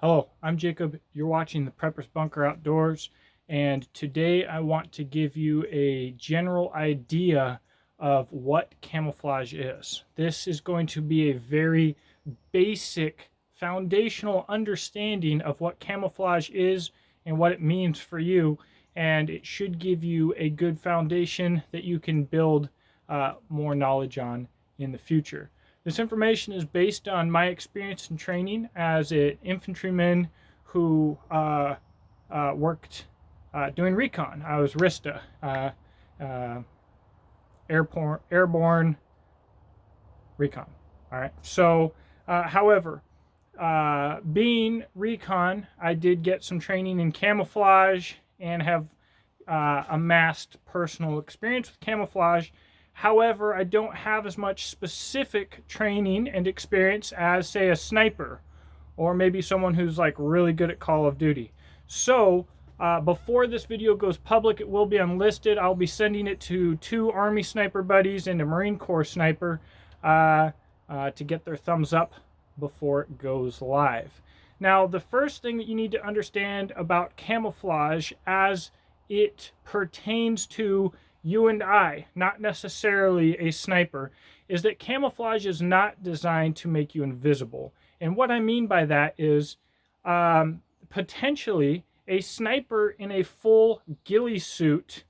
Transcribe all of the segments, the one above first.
Hello, I'm Jacob. You're watching the Prepper's Bunker Outdoors, and today I want to give you a general idea of what camouflage is. This is going to be a very basic, foundational understanding of what camouflage is and what it means for you, and it should give you a good foundation that you can build more knowledge on in the future. This information is based on my experience and training as an infantryman who worked doing recon. I was RISTA, airborne recon. All right. So, however, being recon, I did get some training in camouflage and have amassed personal experience with camouflage. However, I don't have as much specific training and experience as, say, a sniper or maybe someone who's like really good at Call of Duty. So before this video goes public, it will be unlisted. I'll be sending it to 2 Army sniper buddies and a Marine Corps sniper to get their thumbs up before it goes live. Now, the first thing that you need to understand about camouflage as it pertains to you and I, not necessarily a sniper, is that camouflage is not designed to make you invisible. And what I mean by that is potentially a sniper in a full ghillie suit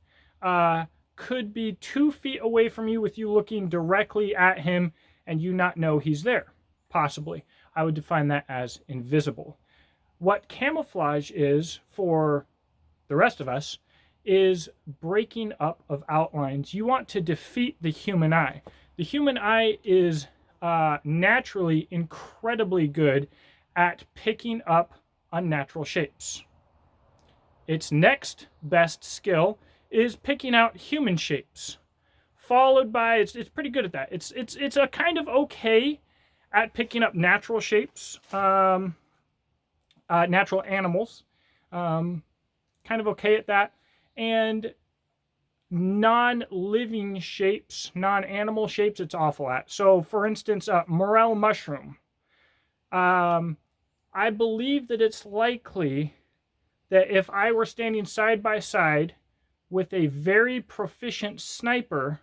could be 2 feet away from you with you looking directly at him and you not know he's there, possibly. I would define that as invisible. What camouflage is for the rest of us is breaking up of outlines. You want to defeat the human eye. The human eye is naturally incredibly good at picking up unnatural shapes. Its next best skill is picking out human shapes, followed by it's pretty good at that. It's a kind of okay at picking up natural shapes, natural animals, kind of okay at that. And non-living shapes, non-animal shapes, it's awful at. So, for instance, morel mushroom. I believe that it's likely that if I were standing side by side with a very proficient sniper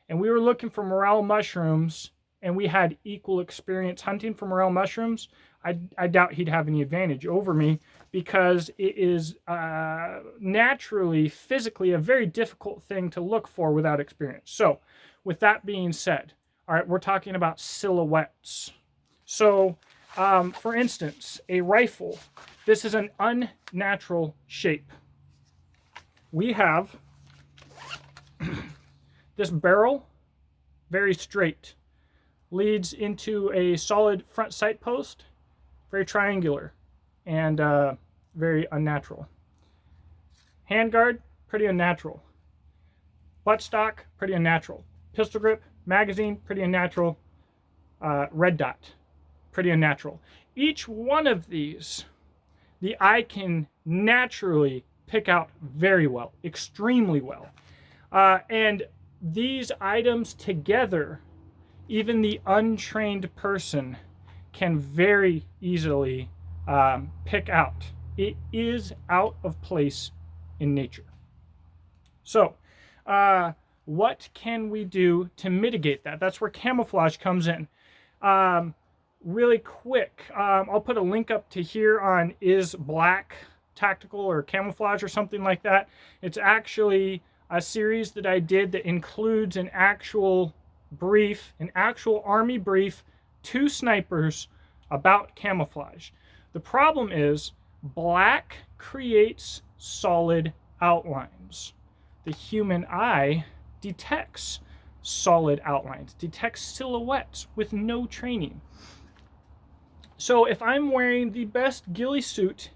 and we were looking for morel mushrooms and we had equal experience hunting for morel mushrooms, I doubt he'd have any advantage over me, because it is naturally, physically, a very difficult thing to look for without experience. So, with that being said, all right, we're talking about silhouettes. So, for instance, a rifle. This is an unnatural shape. We have this barrel, very straight, leads into a solid front sight post, very triangular and very unnatural. Handguard, pretty unnatural. Buttstock, pretty unnatural. Pistol grip, magazine, pretty unnatural. Red dot, pretty unnatural. Each one of these, the eye can naturally pick out very well, extremely well. And these items together, even the untrained person can very easily pick out. It is out of place in nature. So, what can we do to mitigate that? That's where camouflage comes in. Really quick, I'll put a link up to here on Is Black Tactical or Camouflage or something like that. It's actually a series that I did that includes an actual brief, an actual Army brief to snipers about camouflage. The problem is black creates solid outlines. The human eye detects solid outlines, detects silhouettes with no training. So if I'm wearing the best ghillie suit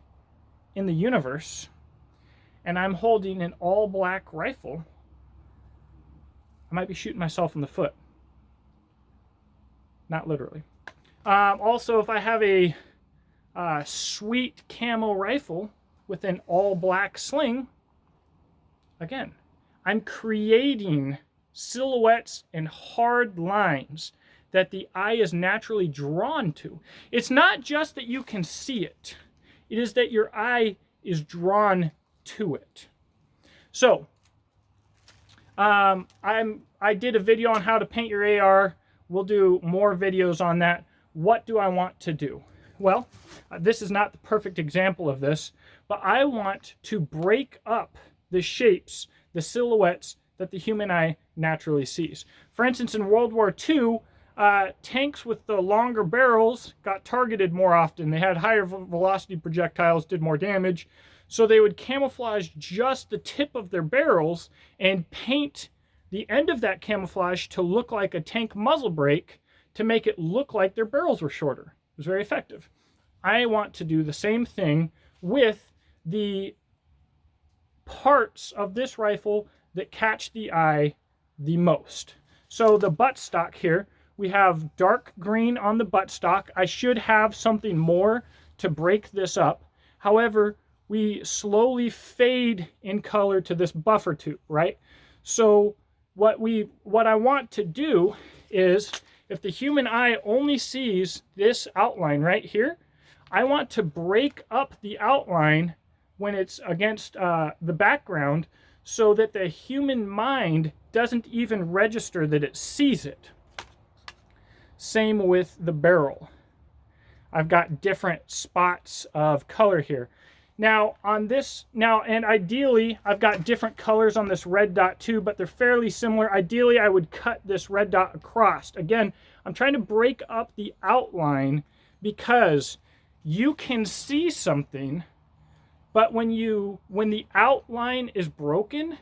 in the universe and I'm holding an all black rifle, I might be shooting myself in the foot. Not literally. Also, if I have a sweet camo rifle with an all black sling, again, I'm creating silhouettes and hard lines that the eye is naturally drawn to. It's not just that you can see it. It is that your eye is drawn to it. So, I did a video on how to paint your AR. We'll do more videos on that. What do I want to do? Well, this is not the perfect example of this, but I want to break up the shapes, the silhouettes that the human eye naturally sees. For instance, in World War II, tanks with the longer barrels got targeted more often. They had higher velocity projectiles, did more damage. So they would camouflage just the tip of their barrels and paint the end of that camouflage to look like a tank muzzle brake to make it look like their barrels were shorter. It was very effective. I want to do the same thing with the parts of this rifle that catch the eye the most. So the buttstock here, we have dark green on the buttstock. I should have something more to break this up. However, we slowly fade in color to this buffer tube, right? So what I want to do is, if the human eye only sees this outline right here, I want to break up the outline when it's against the background so that the human mind doesn't even register that it sees it. Same with the barrel. I've got different spots of color here. Now on this, and ideally I've got different colors on this red dot too, but they're fairly similar. Ideally I would cut this red dot across. Again, I'm trying to break up the outline because you can see something, but when the outline is broken,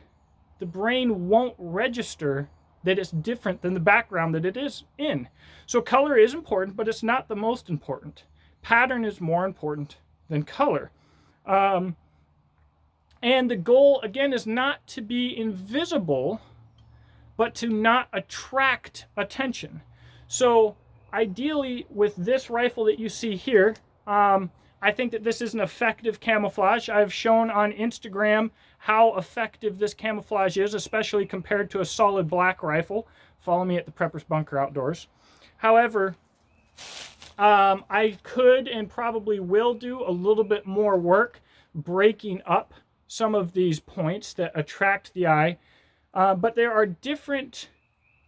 the brain won't register that it's different than the background that it is in. So color is important, but it's not the most important. Pattern is more important than color. And the goal, again, is not to be invisible, but to not attract attention. So ideally, with this rifle that you see here, I think that this is an effective camouflage. I've shown on Instagram how effective this camouflage is, especially compared to a solid black rifle. Follow me at the Prepper's Bunker Outdoors. However, I could and probably will do a little bit more work breaking up some of these points that attract the eye, but there are different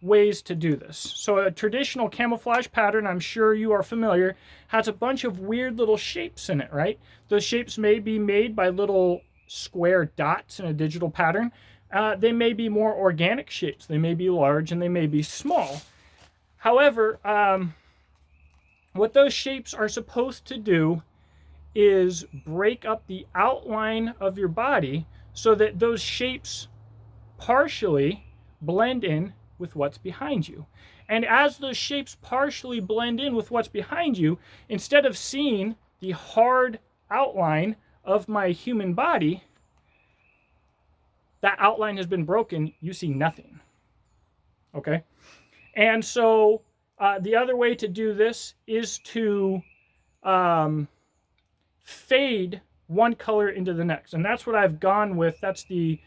ways to do this. So a traditional camouflage pattern, I'm sure you are familiar, has a bunch of weird little shapes in it, right? Those shapes may be made by little square dots in a digital pattern. They may be more organic shapes. They may be large and they may be small. However, what those shapes are supposed to do is break up the outline of your body so that those shapes partially blend in with what's behind you. And as those shapes partially blend in with what's behind you, instead of seeing the hard outline of my human body, that outline has been broken, you see nothing. Okay? And so the other way to do this is to fade one color into the next. And that's what I've gone with. That's the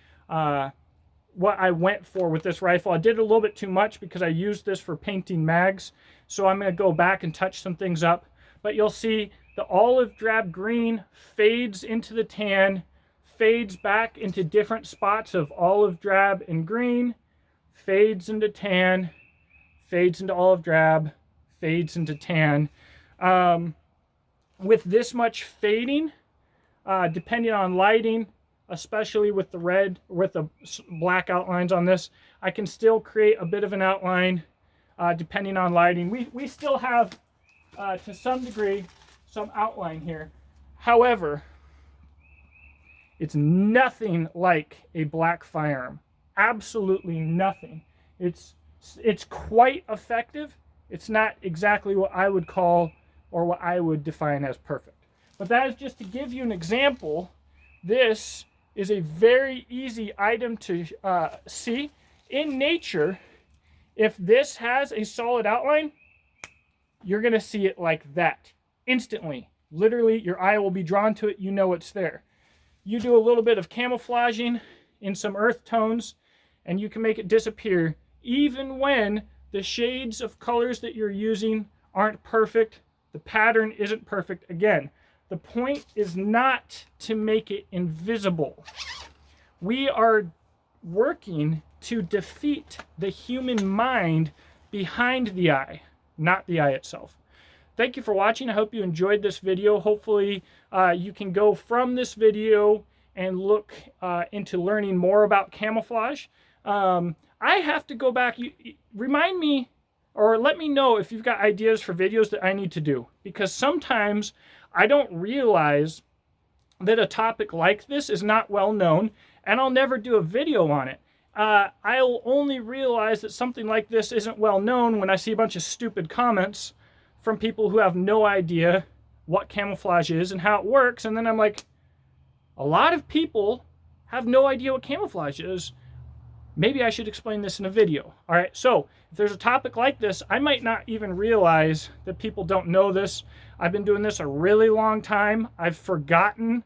what I went for with this rifle. I did a little bit too much because I used this for painting mags. So I'm going to go back and touch some things up. But you'll see the olive drab green fades into the tan, fades back into different spots of olive drab and green, fades into tan, fades into olive drab, fades into tan. With this much fading, depending on lighting, especially with the red, with the black outlines on this, I can still create a bit of an outline depending on lighting. We still have, to some degree, some outline here. However, it's nothing like a black firearm. Absolutely nothing. It's quite effective. It's not exactly what I would call or what I would define as perfect. But that is just to give you an example. This is a very easy item to see. In nature, if this has a solid outline, you're going to see it like that instantly. Literally, your eye will be drawn to it. You know it's there. You do a little bit of camouflaging in some earth tones, and you can make it disappear even when The shades of colors that you're using aren't perfect. The pattern isn't perfect. Again, the point is not to make it invisible. We are working to defeat the human mind behind the eye, not the eye itself. Thank you for watching. I hope you enjoyed this video. Hopefully you can go from this video and look into learning more about camouflage. I have to go back. Remind me or let me know if you've got ideas for videos that I need to do, because sometimes I don't realize that a topic like this is not well known, and I'll never do a video on it. I'll only realize that something like this isn't well known when I see a bunch of stupid comments from people who have no idea what camouflage is and how it works, and then I'm like, a lot of people have no idea what camouflage is. Maybe I should explain this in a video. All right, so if there's a topic like this, I might not even realize that people don't know this. I've been doing this a really long time. I've forgotten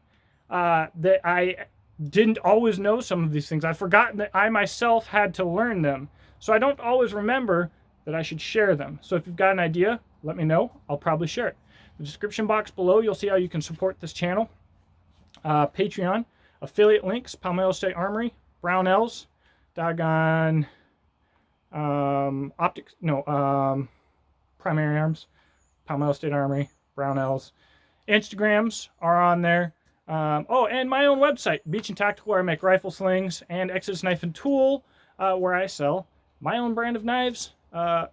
that I didn't always know some of these things. I've forgotten that I myself had to learn them. So I don't always remember that I should share them. So if you've got an idea, let me know. I'll probably share it. The description box below, you'll see how you can support this channel. Patreon, affiliate links, Palmetto State Armory, Brownells, Primary Arms, Palmetto State Armory, Brownells. Instagrams are on there. Oh, and my own website, Beach and Tactical, where I make rifle slings, and Exodus Knife and Tool, where I sell my own brand of knives,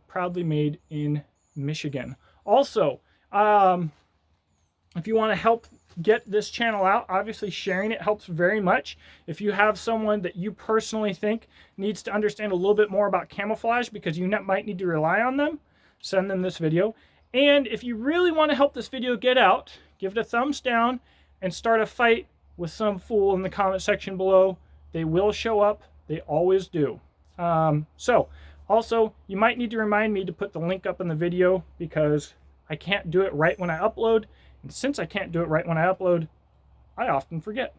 proudly made in Michigan. Also, if you want to help get this channel out, obviously sharing it helps very much. If you have someone that you personally think needs to understand a little bit more about camouflage because you might need to rely on them, send them this video. And if you really want to help this video get out, give it a thumbs down and start a fight with some fool in the comment section below. They will show up. They always do. Also, you might need to remind me to put the link up in the video because I can't do it right when I upload. And since I can't do it right when I upload, I often forget.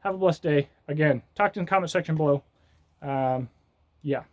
Have a blessed day. Again, talk to in the comment section below. Yeah.